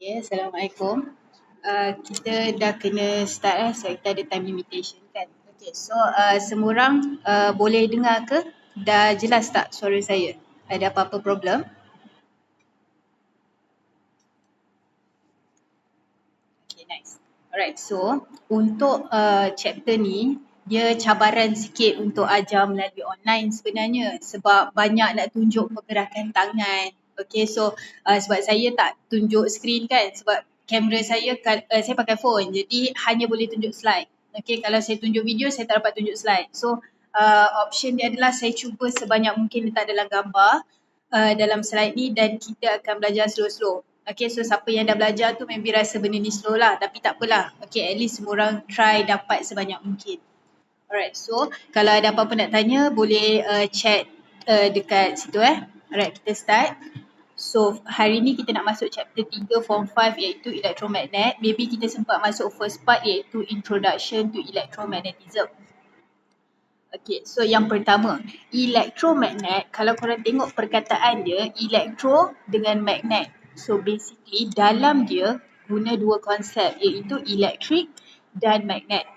Okay, Assalamualaikum. Kita dah kena start sebab kita ada time limitation kan. Okay, so semua orang boleh dengar ke? Dah jelas tak suara saya? Ada apa-apa problem? Okay, nice. Alright, so untuk chapter ni, dia cabaran sikit untuk ajar melalui online sebenarnya sebab banyak nak tunjuk pergerakan tangan. Okay, so sebab saya tak tunjuk skrin kan sebab kamera saya pakai phone jadi hanya boleh tunjuk slide. Okay, kalau saya tunjuk video saya tak dapat tunjuk slide. So option dia adalah saya cuba sebanyak mungkin letak dalam gambar dalam slide ni dan kita akan belajar slow-slow. Okay, so siapa yang dah belajar tu maybe rasa benda ni slow lah tapi tak apalah. Okay, at least semua orang try dapat sebanyak mungkin. Alright, so kalau ada apa-apa nak tanya boleh chat dekat situ Alright, kita start. So hari ni kita nak masuk chapter 3 form 5 iaitu electromagnet. Maybe kita sempat masuk first part iaitu introduction to electromagnetism. Okay, so yang pertama, electromagnet, kalau korang tengok perkataan dia, electro dengan magnet. So basically dalam dia guna dua konsep iaitu electric dan magnet.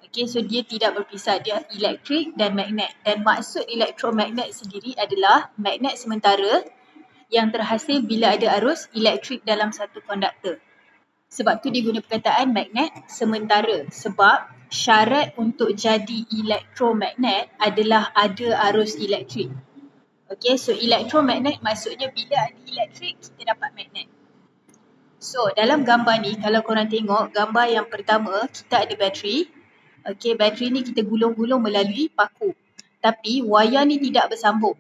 Okay, so dia tidak berpisah, dia elektrik dan magnet. Dan maksud elektromagnet sendiri adalah magnet sementara yang terhasil bila ada arus elektrik dalam satu konduktor. Sebab tu dia guna perkataan magnet sementara sebab syarat untuk jadi elektromagnet adalah ada arus elektrik. Okay, so elektromagnet maksudnya bila ada elektrik kita dapat magnet. So dalam gambar ni kalau korang tengok gambar yang pertama kita ada bateri. Okay, bateri ni kita gulung-gulung melalui paku. Tapi wayar ni tidak bersambung.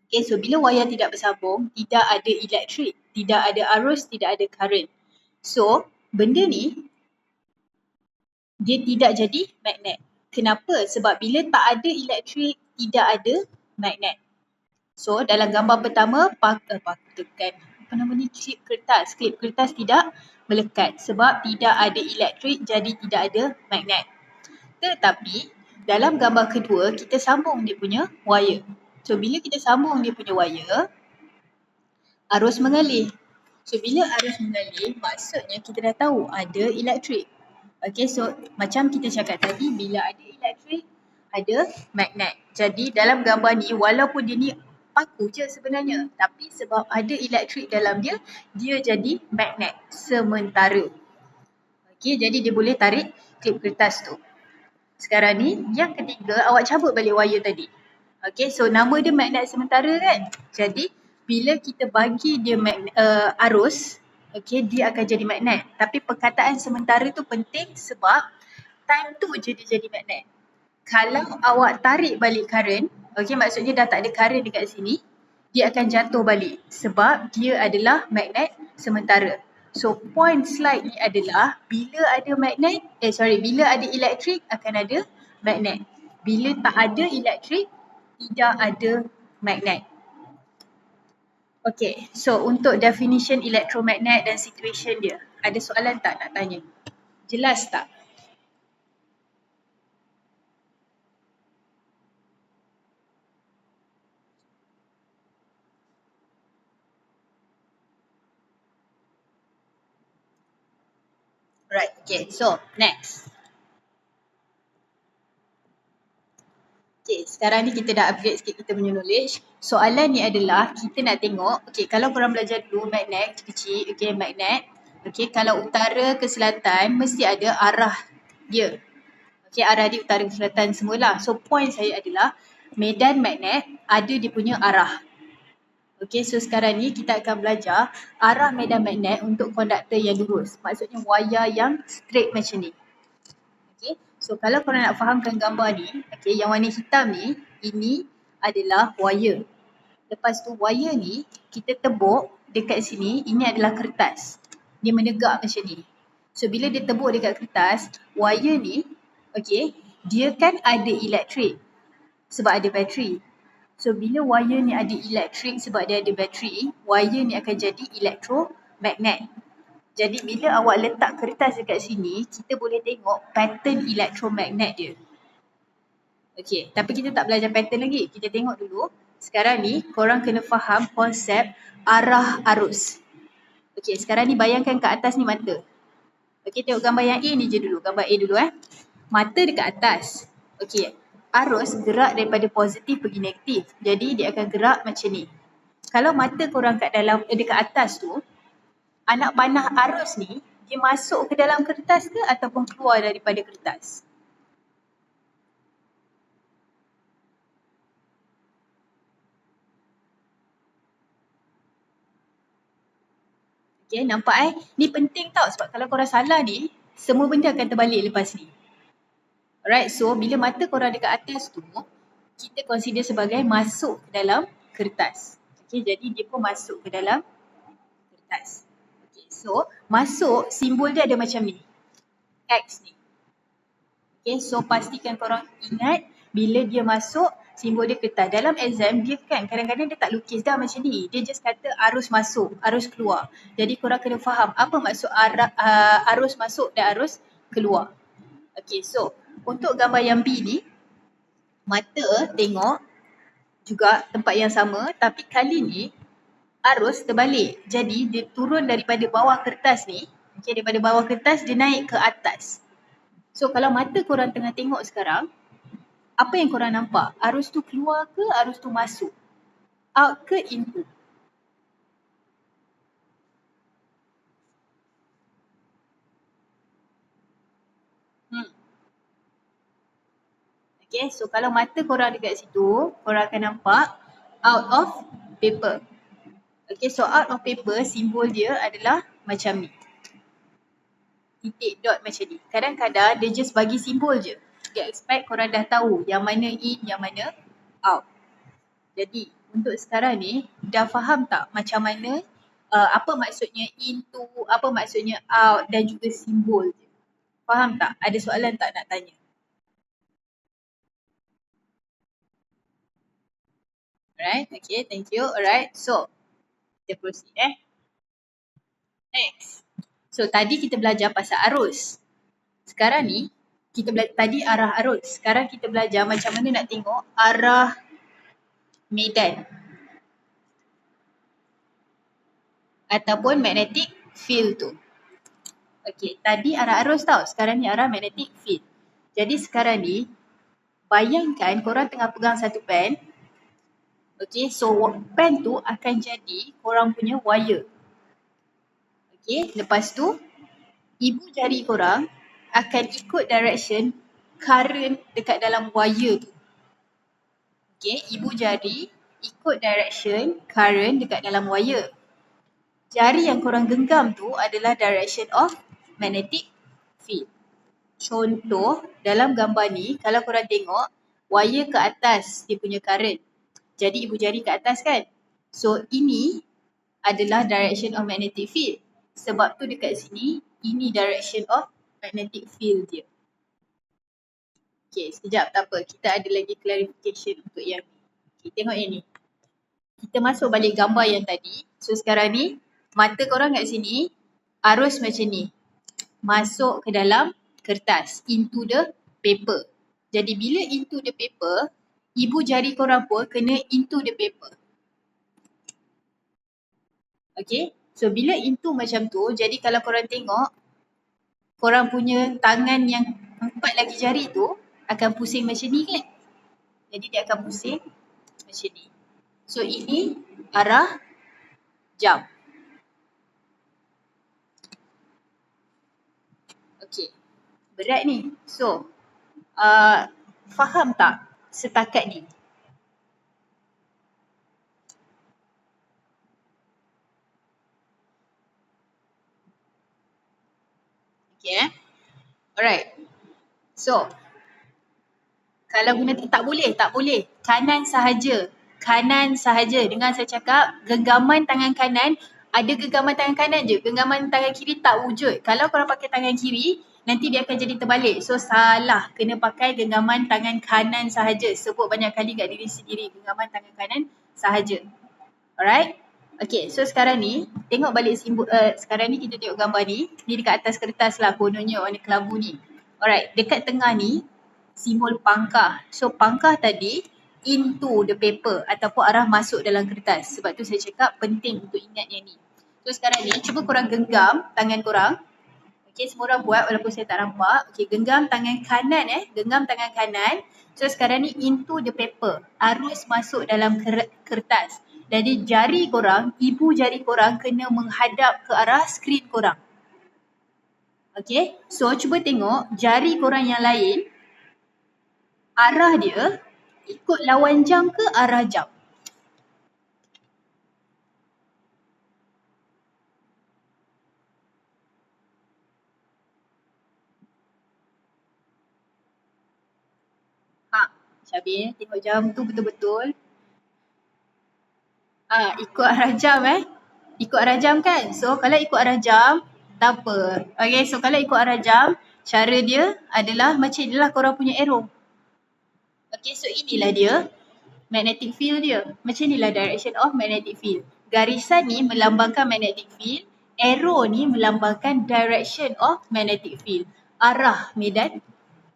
Okay, so bila wayar tidak bersambung, tidak ada elektrik, tidak ada arus, tidak ada current. So, benda ni dia tidak jadi magnet. Kenapa? Sebab bila tak ada elektrik, tidak ada magnet. So, dalam gambar pertama, klip kertas tidak melekat sebab tidak ada elektrik, jadi tidak ada magnet. Tetapi, dalam gambar kedua, kita sambung dia punya wire. So, bila kita sambung dia punya wire, arus mengalir. So bila arus mengalir, maksudnya kita dah tahu ada elektrik. Okay, so macam kita cakap tadi, bila ada elektrik, ada magnet. Jadi dalam gambar ni, walaupun dia ni paku je sebenarnya, tapi sebab ada elektrik dalam dia, dia jadi magnet sementara. Okay, jadi dia boleh tarik klip kertas tu. Sekarang ni, yang ketiga, awak cabut balik wire tadi. Okay, so nama dia magnet sementara kan? Jadi, bila kita bagi dia arus, okay, dia akan jadi magnet. Tapi perkataan sementara tu penting sebab time tu je dia jadi magnet. Kalau awak tarik balik current, okay, maksudnya dah tak ada current dekat sini, dia akan jatuh balik sebab dia adalah magnet sementara. So point slide ni adalah bila ada elektrik akan ada magnet. Bila tak ada elektrik, tidak ada magnet. Okay, so untuk definition electromagnet dan situation dia, ada soalan tak nak tanya? Jelas tak? Right, okay, so next. Okay, sekarang ni kita dah upgrade sikit kita punya knowledge. Soalan ni adalah kita nak tengok, okay, kalau korang belajar dulu magnet kecil, okay, magnet. Okay, kalau utara ke selatan mesti ada arah dia. Okay, arah dia utara ke selatan semualah. So point saya adalah medan magnet ada dia punya arah. Okay, so sekarang ni kita akan belajar arah medan magnet untuk konduktor yang lurus. Maksudnya wayar yang straight macam ni. Okay, so kalau korang nak fahamkan gambar ni, okay, yang warna hitam ni, ini adalah wire. Lepas tu wire ni, kita tebuk dekat sini, ini adalah kertas. Dia menegak macam ni. So bila dia tebuk dekat kertas, wire ni, okay, dia kan ada elektrik sebab ada bateri. So bila wire ni ada elektrik sebab dia ada bateri, wire ni akan jadi elektromagnet. Jadi bila awak letak kertas dekat sini, kita boleh tengok pattern elektromagnet dia. Okay, tapi kita tak belajar pattern lagi. Kita tengok dulu. Sekarang ni korang kena faham konsep arah arus. Okey, sekarang ni bayangkan kat atas ni mata. Okey, tengok gambar yang A ni je dulu. Gambar A dulu Mata dekat atas. Okey, arus gerak daripada positif pergi negatif. Jadi dia akan gerak macam ni. Kalau mata korang kat dalam dekat atas tu, anak panah arus ni dia masuk ke dalam kertas ke ataupun keluar daripada kertas? Okay, nampak Ni penting tau sebab kalau korang salah ni, semua benda akan terbalik lepas ni. Alright, so bila mata korang dekat atas tu, kita consider sebagai masuk ke dalam kertas. Okay, jadi dia pun masuk ke dalam kertas. Okay, so masuk simbol dia ada macam ni. X ni. Okay, so pastikan korang ingat bila dia masuk, simbol dia kertas. Dalam exam, dia kan kadang-kadang dia tak lukis dah macam ni. Dia just kata arus masuk, arus keluar. Jadi korang kena faham apa maksud arus masuk dan arus keluar. Okay, so untuk gambar yang B ni, mata tengok juga tempat yang sama tapi kali ni arus terbalik. Jadi dia turun daripada bawah kertas ni, okay, daripada bawah kertas dia naik ke atas. So kalau mata korang tengah tengok sekarang, apa yang korang nampak? Arus tu keluar ke arus tu masuk? Out ke into? Okay, so kalau mata korang dekat situ, korang akan nampak out of paper. Okay, so out of paper, simbol dia adalah macam ni. Titik dot macam ni. Kadang-kadang dia just bagi simbol je. Dia expect korang dah tahu yang mana in, yang mana out. Jadi untuk sekarang ni dah faham tak macam mana apa maksudnya into, apa maksudnya out dan juga simbol je. Faham tak? Ada soalan tak nak tanya? Alright, okay, thank you. Alright, so kita proceed Next. So tadi kita belajar pasal arus. Sekarang ni kita belajar tadi arah arus. Sekarang kita belajar macam mana nak tengok arah medan ataupun magnetic field tu. Okay, tadi arah arus tau. Sekarang ni arah magnetic field. Jadi sekarang ni bayangkan korang tengah pegang satu pen. Okay, so pen tu akan jadi korang punya wire. Okay, lepas tu ibu jari korang akan ikut direction current dekat dalam wire tu. Okay, ibu jari ikut direction current dekat dalam wire. Jari yang korang genggam tu adalah direction of magnetic field. Contoh dalam gambar ni, kalau korang tengok wire ke atas dia punya current. Jadi ibu jari ke atas kan? So ini adalah direction of magnetic field. Sebab tu dekat sini, ini direction of magnetic field dia. Okay, sekejap tak apa. Kita ada lagi clarification untuk yang ni. Okay, tengok yang ni. Kita masuk balik gambar yang tadi. So sekarang ni, mata korang kat sini, arus macam ni. Masuk ke dalam kertas, into the paper. Jadi bila into the paper, ibu jari korang pun kena into the paper. Okay, so bila into macam tu, jadi kalau korang tengok, korang punya tangan yang 4 lagi jari tu akan pusing macam ni kan? Jadi dia akan pusing macam ni. So ini arah jam. Okay, berat ni. So, faham tak setakat ni? Okay Alright. So, kalau guna tak boleh. Kanan sahaja. Dengan saya cakap genggaman tangan kanan, ada genggaman tangan kanan je. Genggaman tangan kiri tak wujud. Kalau korang pakai tangan kiri, nanti dia akan jadi terbalik. So salah. Kena pakai genggaman tangan kanan sahaja. Sebut banyak kali kat diri sendiri. Genggaman tangan kanan sahaja. Alright. Okay, so sekarang ni, tengok balik simbol, sekarang ni kita tengok gambar ni. Ni dekat atas kertas lah, kononnya warna kelabu ni. Alright, dekat tengah ni, simbol pangkah. So pangkah tadi, into the paper ataupun arah masuk dalam kertas. Sebab tu saya cakap penting untuk ingat yang ni. So sekarang ni cuba korang genggam tangan korang. Okay, semua orang buat walaupun saya tak nampak. Okay, genggam tangan kanan genggam tangan kanan. So sekarang ni into the paper. Arus masuk dalam kertas. Jadi jari korang, ibu jari korang kena menghadap ke arah skrin korang. Okay, so cuba tengok jari korang yang lain, arah dia ikut lawan jam ke arah jam? Syabir, tengok jam tu betul-betul. Ikut arah jam Ikut arah jam kan? So kalau ikut arah jam, tak apa. Okay, so kalau ikut arah jam, cara dia adalah macam inilah korang punya arrow. Okay, so inilah dia magnetic field dia. Macam inilah direction of magnetic field. Garisan ni melambangkan magnetic field. Arrow ni melambangkan direction of magnetic field. Arah medan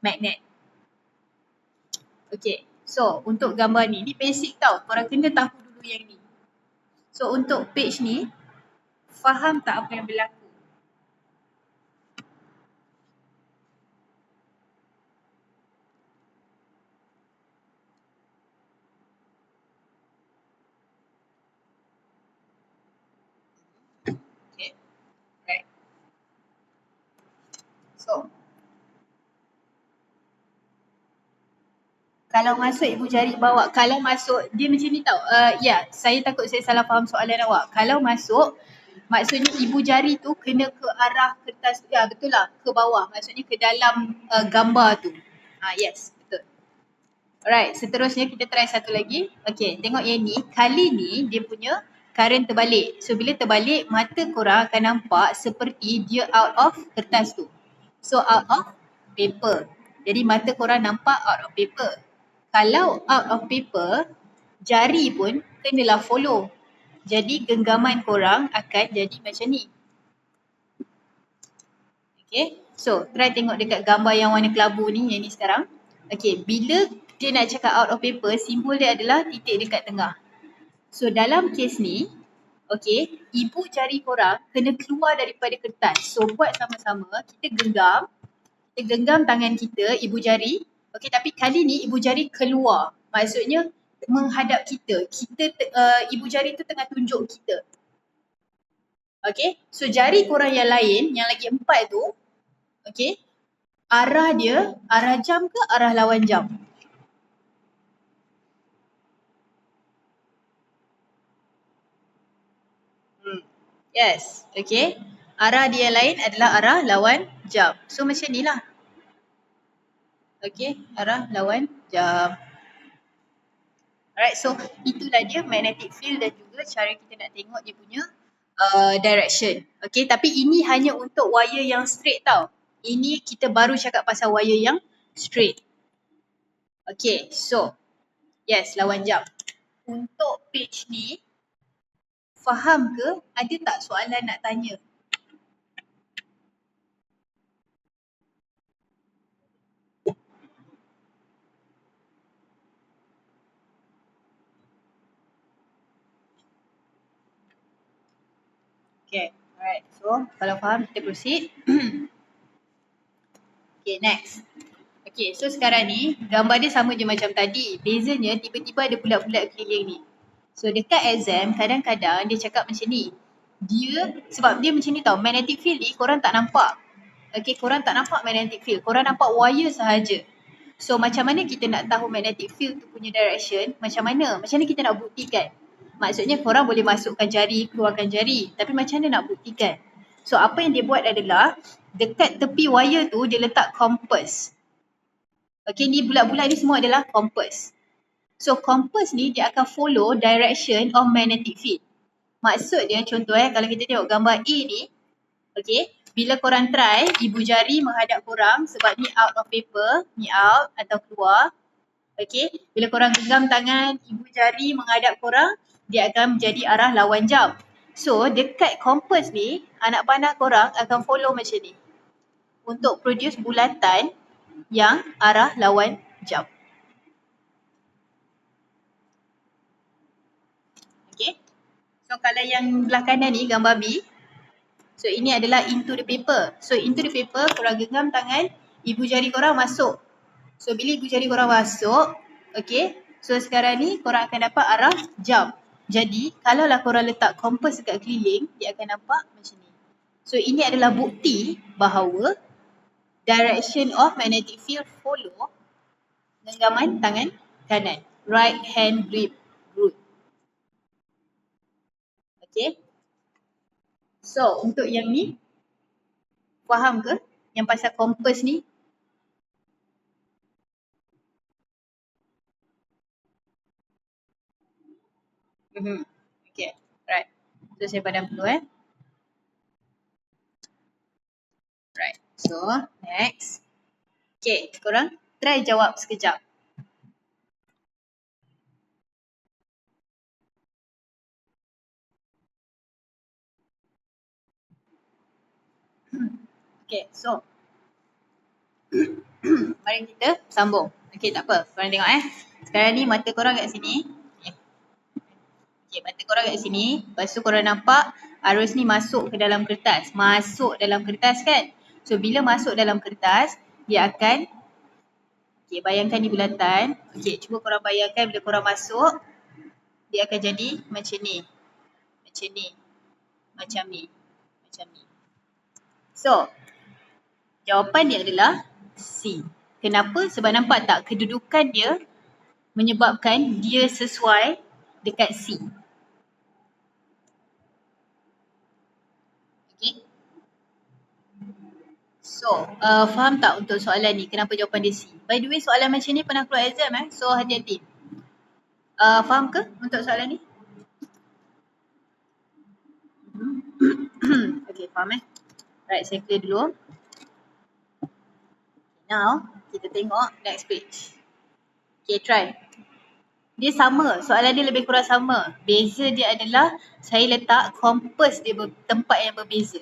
magnet. Okay, so untuk gambar ni basic tau. Korang kena tahu dulu yang ni. So untuk page ni, faham tak apa yang berlaku? Okay, right. So, kalau masuk ibu jari bawah, kalau masuk, dia macam ni tau. Saya takut saya salah faham soalan awak. Kalau masuk, maksudnya ibu jari tu kena ke arah kertas, betul lah, ke bawah. Maksudnya ke dalam gambar tu. Yes, betul. Alright, seterusnya kita try satu lagi. Okay, tengok yang ni. Kali ni dia punya current terbalik. So bila terbalik, mata korang akan nampak seperti dia out of kertas tu. So out of paper. Jadi mata korang nampak out of paper. Kalau out of paper, jari pun kenalah follow. Jadi genggaman korang akan jadi macam ni. Okay, so try tengok dekat gambar yang warna kelabu ni, yang ni sekarang. Okay, bila dia nak cakap out of paper, simbol dia adalah titik dekat tengah. So dalam kes ni, okay, ibu jari korang kena keluar daripada kertas. So buat sama-sama, kita genggam tangan kita, ibu jari. Okay, tapi kali ni ibu jari keluar. Maksudnya menghadap kita. Ibu jari tu tengah tunjuk kita. Okay, so jari korang yang lain, yang lagi 4 tu, okay, arah dia, arah jam ke arah lawan jam? Yes, okay. Arah dia lain adalah arah lawan jam. So macam ni lah. Okay, arah lawan jam. Alright, so itulah dia magnetic field dan juga cara kita nak tengok dia punya direction. Okay, tapi ini hanya untuk wire yang straight tau. Ini kita baru cakap pasal wire yang straight. Okay, so yes, lawan jam. Untuk page ni, faham ke? Ada tak soalan nak tanya? Okay, alright. So kalau faham kita proceed. Okay, next. Okay, so sekarang ni gambar dia sama je macam tadi. Bezanya tiba-tiba ada bulat-bulat keliling ni. So dekat exam kadang-kadang dia cakap macam ni. Sebab dia macam ni tau, magnetic field ni korang tak nampak. Okay, korang tak nampak magnetic field. Korang nampak wire sahaja. So macam mana kita nak tahu magnetic field tu punya direction? Macam mana? Macam mana kita nak buktikan? Maksudnya korang boleh masukkan jari, keluarkan jari. Tapi macam mana nak buktikan? So apa yang dia buat adalah dekat tepi wire tu dia letak kompas. Okay, ni bulat-bulat ni semua adalah kompas. So kompas ni dia akan follow direction of magnetic field. Maksud dia contoh kalau kita tengok gambar A ni, okay, bila korang try ibu jari menghadap korang sebab ni out of paper, ni out atau keluar. Okay, bila korang genggam tangan ibu jari menghadap korang, dia akan menjadi arah lawan jam. So dekat kompas ni, anak panah korang akan follow macam ni untuk produce bulatan yang arah lawan jam. Okay, so So kalau yang belah kanan ni gambar B, so ini adalah into the paper. So into the paper korang genggam tangan, ibu jari korang masuk. So bila ibu jari korang masuk, okay, so sekarang ni korang akan dapat arah jump. Jadi kalau lah korang letak kompas dekat keliling, dia akan nampak macam ni. So ini adalah bukti bahawa direction of magnetic field follow genggaman tangan kanan. Right hand grip rule. Okay. So untuk yang ni, faham ke? Yang pasal kompas ni? Okay, right. So saya padam dulu Right. So next. Okay, korang try jawab sekejap. Okay, so mari kita sambung. Okay, tak apa. Korang tengok Sekarang ni mata korang kat sini. Okay, mata korang kat sini. Lepas tu korang nampak arus ni masuk ke dalam kertas. Masuk dalam kertas kan? So bila masuk dalam kertas, dia akan, okay, bayangkan ni bulatan. Okay, cuba korang bayangkan bila korang masuk, dia akan jadi macam ni. Macam ni. Macam ni. Macam ni. So, jawapan dia adalah C. Kenapa? Sebab nampak tak kedudukan dia menyebabkan dia sesuai dekat C. Okay. So, faham tak untuk soalan ni kenapa jawapan dia C? By the way, soalan macam ni pernah keluar exam so hati-hati. Faham ke untuk soalan ni? Okay, faham Right, saya clear dulu. Now, kita tengok next page. Okay, try. Dia sama, soalan dia lebih kurang sama. Beza dia adalah saya letak kompas dia tempat yang berbeza.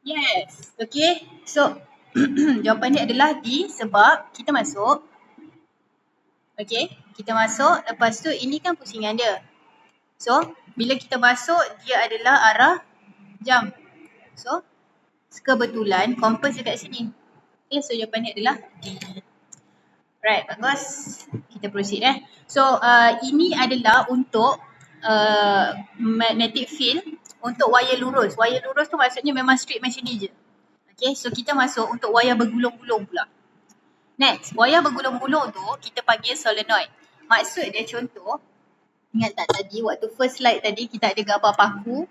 Yes, okay. So, jawapan dia adalah D sebab kita masuk. Okay, kita masuk. Lepas tu ini kan pusingan dia. So, bila kita masuk, dia adalah arah jump. So, kebetulan kompas dekat sini. Okay, so jawapan dia adalah D. Right, bagus. Kita proceed So, ini adalah untuk magnetic field untuk wayar lurus. Wayar lurus tu maksudnya memang straight macam ni je. Okay, so kita masuk untuk wayar bergulung-gulung pula. Next, wayar bergulung-gulung tu kita panggil solenoid. Maksud dia contoh, ingat tak tadi waktu first slide tadi kita ada gambar paku.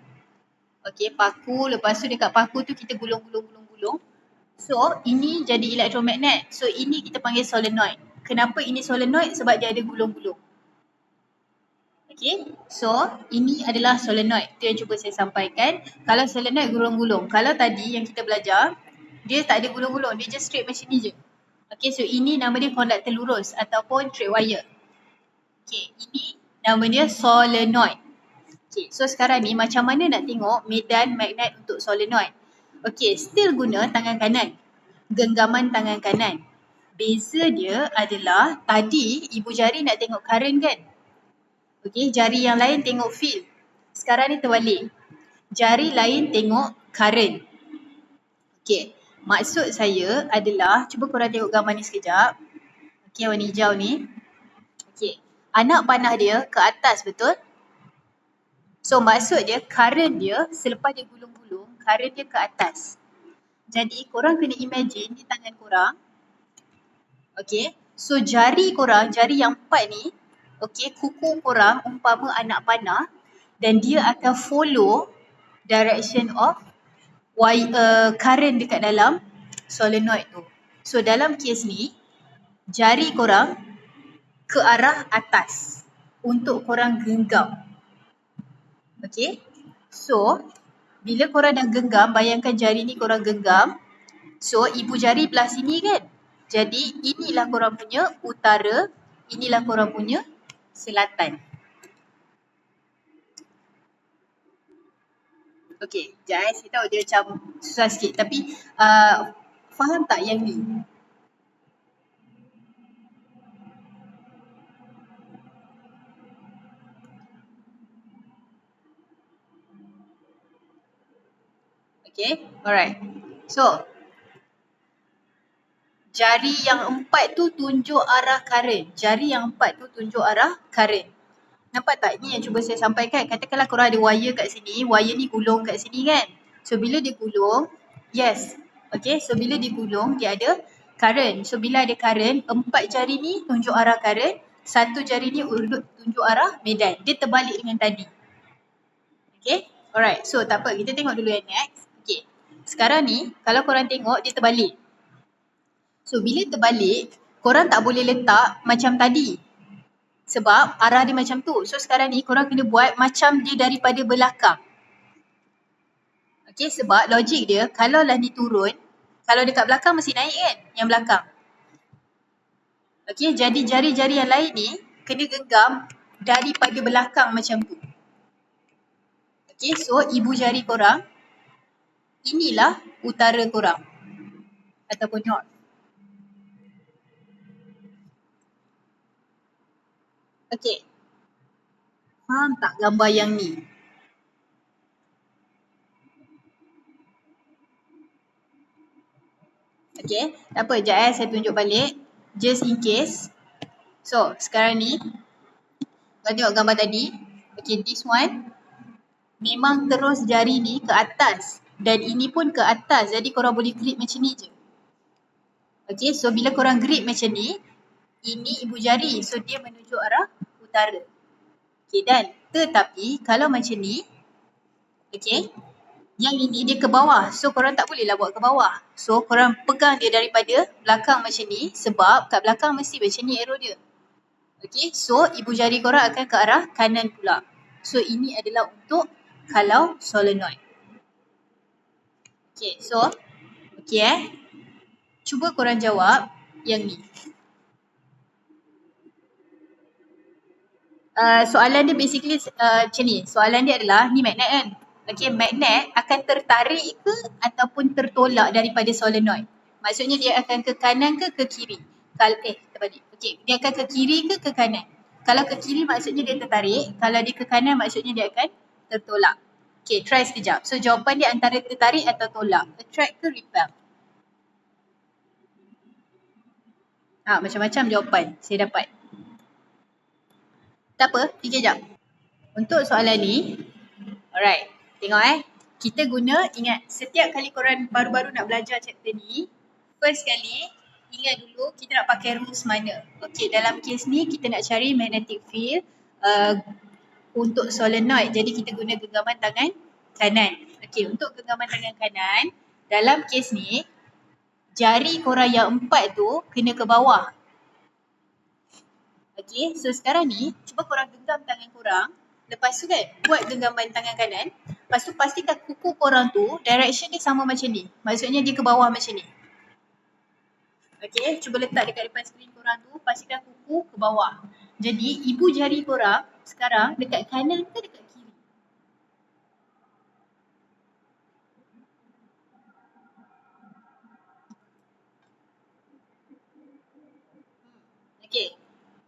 Okay, paku, lepas tu dekat paku tu kita gulung-gulung-gulung-gulung. So, ini jadi elektromagnet. So, ini kita panggil solenoid. Kenapa ini solenoid? Sebab dia ada gulung-gulung. Okay, so ini adalah solenoid. Itu yang cuba saya sampaikan. Kalau solenoid gulung-gulung. Kalau tadi yang kita belajar, dia tak ada gulung-gulung. Dia just straight macam ni je. Okay, so ini nama dia konduktor lurus ataupun straight wire. Okay, ini nama dia solenoid. Okay, so sekarang ni macam mana nak tengok medan magnet untuk solenoid? Okay, still guna tangan kanan. Genggaman tangan kanan. Beza dia adalah tadi ibu jari nak tengok current kan? Okay, jari yang lain tengok field. Sekarang ni terbalik. Jari lain tengok current. Okay, maksud saya adalah, cuba korang tengok gambar ni sekejap. Okay, warna hijau ni. Okay, anak panah dia ke atas betul? So maksud dia current dia selepas dia gulung-gulung, current dia ke atas. Jadi korang kena imagine di tangan korang. Okay, so jari korang, jari yang 4 ni, okay, kuku korang umpama anak panah dan dia akan follow direction of current dekat dalam solenoid tu. So dalam kes ni, jari korang ke arah atas untuk korang genggam. Okay, so bila korang dah genggam, bayangkan jari ni korang genggam. So ibu jari belah sini kan. Jadi inilah korang punya utara, inilah korang punya selatan. Okay, sekejap saya tahu dia macam susah sikit tapi Faham tak yang ni? Okay, alright. So, jari yang 4 tu tunjuk arah current. Jari yang 4 tu tunjuk arah current. Nampak tak? Ini yang cuba saya sampaikan. Katakanlah korang ada wire kat sini. Wire ni gulung kat sini kan? So, bila dia gulung, yes. Okay, so bila dia gulung, dia ada current. So, bila ada current, 4 jari ni tunjuk arah current. 1 jari ni tunjuk arah medan. Dia terbalik dengan tadi. Okay, alright. So, tak apa. Kita tengok dulu yang next. Okay, sekarang ni, kalau korang tengok, dia terbalik. So, bila terbalik, korang tak boleh letak macam tadi. Sebab arah dia macam tu. So, sekarang ni korang kena buat macam dia daripada belakang. Okay, sebab logik dia, kalau lah ni turun, kalau dekat belakang mesti naik kan, yang belakang. Okay, jadi jari-jari yang lain ni kena genggam daripada belakang macam tu. Okay, so ibu jari korang, inilah utara korang. Ataupun north. Okay. Faham tak gambar yang ni? Okay, tak apa, sekejap saya tunjuk balik. Just in case. So, sekarang ni, korang tengok gambar tadi. Okay, this one, memang terus jari ni ke atas. Dan ini pun ke atas, jadi korang boleh grip macam ni je. Okay, so bila korang grip macam ni, ini ibu jari. So, dia menuju arah utara. Okay, dan tetapi kalau macam ni, okay, yang ini dia ke bawah. So, korang tak bolehlah buat ke bawah. So, korang pegang dia daripada belakang macam ni sebab kat belakang mesti macam ni arrow dia. Okay, so ibu jari korang akan ke arah kanan pula. So, ini adalah untuk kalau solenoid. Okay, so, okay cuba korang jawab yang ni. Soalan dia basically macam ni. Soalan dia adalah, ni magnet kan? Okay, magnet akan tertarik ke ataupun tertolak daripada solenoid? Maksudnya dia akan ke kanan ke kiri? Terbalik. Okay, dia akan ke kiri ke kanan? Kalau ke kiri maksudnya dia tertarik. Kalau dia ke kanan maksudnya dia akan tertolak. Okay, try sekejap. So, jawapan dia antara tertarik atau tolak. Attract ke repel? Macam-macam jawapan saya dapat. Tak apa, fikir jap. Untuk soalan ni, alright, tengok kita guna, ingat setiap kali korang baru-baru nak belajar chapter ni, first kali, ingat dulu kita nak pakai rules mana. Okay, dalam kes ni kita nak cari magnetic field untuk solenoid. Jadi kita guna genggaman tangan kanan. Okay, untuk genggaman tangan kanan, dalam kes ni, jari korang yang 4 tu kena ke bawah. Okay, so sekarang ni, cuba korang genggam tangan korang. Lepas tu kan, buat genggaman tangan kanan. Lepas tu pastikan kuku korang tu, direction dia sama macam ni. Maksudnya dia ke bawah macam ni. Okay, cuba letak dekat depan skrin korang tu, pastikan kuku ke bawah. Jadi, ibu jari korang sekarang dekat kanan ke dekat kiri? Okay,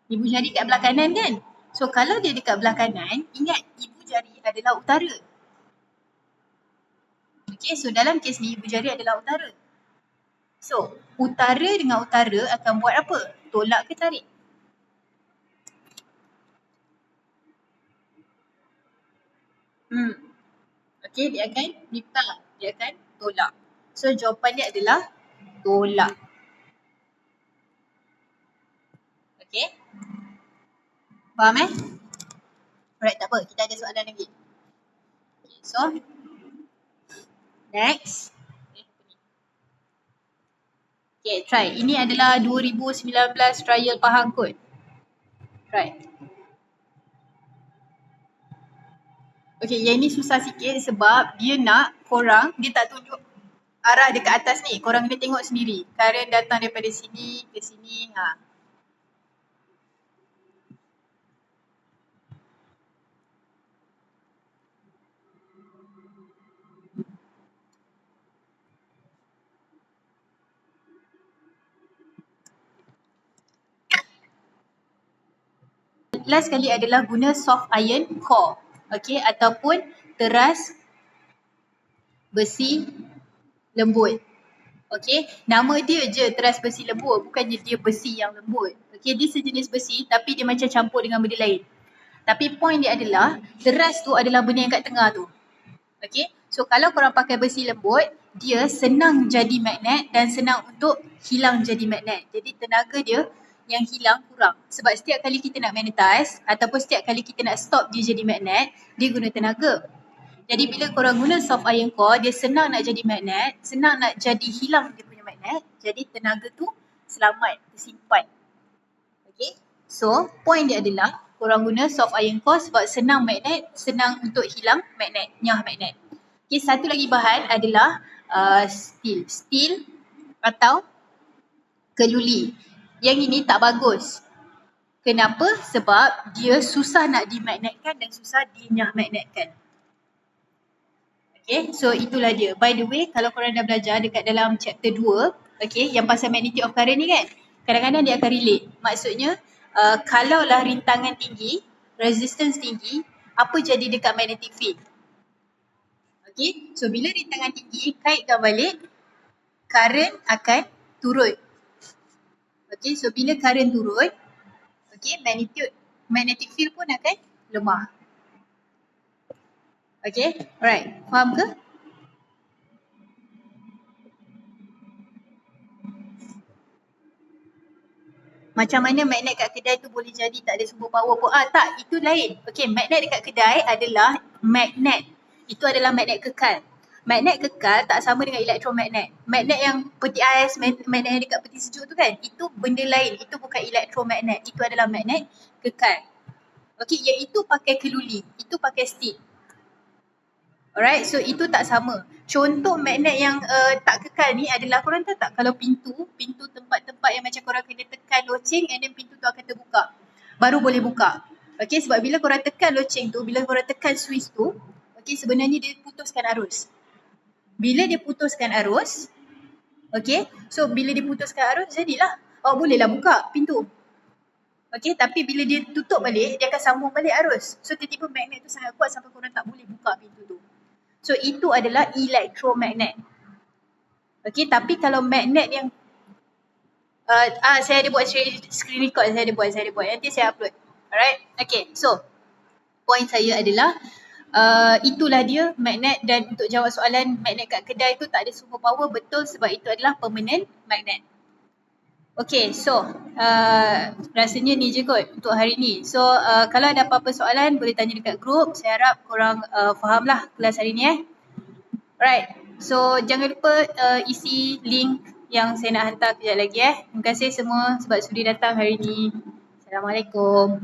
ibu jari kat belah kanan kan? So, kalau dia dekat belah kanan, ingat ibu jari adalah utara. Okay, so dalam kes ni ibu jari adalah utara. So, utara dengan utara akan buat apa? Tolak ke tarik? Okay, dia akan repel. Dia akan tolak. So, jawapan dia adalah tolak. Okay? Faham Alright, tak apa. Kita ada soalan lagi. Okay, so, next. Okay, try. Ini adalah 2019 trial Pahang Code. Right. Okay, yang ni susah sikit sebab dia nak korang, dia tak tunjuk arah dekat atas ni. Korang kena tengok sendiri. Current datang daripada sini ke sini. last kali adalah guna soft iron core. Okay, ataupun teras besi lembut. Okay, nama dia je teras besi lembut, bukannya dia besi yang lembut. Okay, dia sejenis besi tapi dia macam campur dengan benda lain. Tapi point dia adalah teras tu adalah benda yang kat tengah tu. Okay, so kalau korang pakai besi lembut, dia senang jadi magnet dan senang untuk hilang jadi magnet. Jadi tenaga dia yang hilang kurang. Sebab setiap kali kita nak magnetize ataupun setiap kali kita nak stop dia jadi magnet, dia guna tenaga. Jadi bila korang guna soft iron core, dia senang nak jadi magnet, senang nak jadi hilang dia punya magnet. Jadi tenaga tu selamat, tersimpan. Okay, so point dia adalah korang guna soft iron core sebab senang magnet, senang untuk hilang magnet, nyah magnet. Okay, satu lagi bahan adalah steel. Steel atau keluli. Yang ini tak bagus. Kenapa? Sebab dia susah nak dimagnetkan dan susah dinyah magnetkan. Okay, so itulah dia. By the way, kalau korang dah belajar dekat dalam chapter 2, okay, yang pasal magnetic of current ni kan, kadang-kadang dia akan relate. Maksudnya, kalaulah rintangan tinggi, resistance tinggi, apa jadi dekat magnetic field? Okay, so bila rintangan tinggi, kaitkan balik, current akan turun. Okay, so bila current turun, okay, magnetic field pun akan lemah. Okay, alright, faham ke? Macam mana magnet kat kedai tu boleh jadi tak ada sumber power pun? Tak, itu lain. Okay, magnet dekat kedai adalah magnet. Itu adalah magnet kekal. Magnet kekal tak sama dengan elektromagnet. Magnet yang peti ais, magnet yang dekat peti sejuk tu kan, itu benda lain. Itu bukan elektromagnet. Itu adalah magnet kekal. Okay, yang itu pakai keluli. Itu pakai steel. Alright, so itu tak sama. Contoh magnet yang tak kekal ni adalah, korang tahu tak kalau pintu tempat-tempat yang macam korang kena tekan loceng and then pintu tu akan terbuka. Baru boleh buka. Okay, sebab bila korang tekan loceng tu, bila korang tekan switch tu, okay, sebenarnya dia putuskan arus. Bila dia putuskan arus, okay, so bila dia putuskan arus, jadilah, bolehlah buka pintu. Okay, tapi bila dia tutup balik, dia akan sambung balik arus. So tiba-tiba magnet tu sangat kuat sampai korang tak boleh buka pintu tu. So itu adalah elektromagnet. Okay, tapi kalau magnet yang saya ada buat screen record, saya ada buat. Nanti saya upload. Alright, okay, so point saya adalah itulah dia magnet. Dan untuk jawab soalan magnet kat kedai tu tak ada sumber power, betul sebab itu adalah permanent magnet. Okay, so rasanya ni je kot untuk hari ni. So kalau ada apa-apa soalan boleh tanya dekat group. Saya harap korang faham lah kelas hari ni Alright, so jangan lupa isi link yang saya nak hantar kejap lagi Terima kasih semua sebab sudi datang hari ni. Assalamualaikum.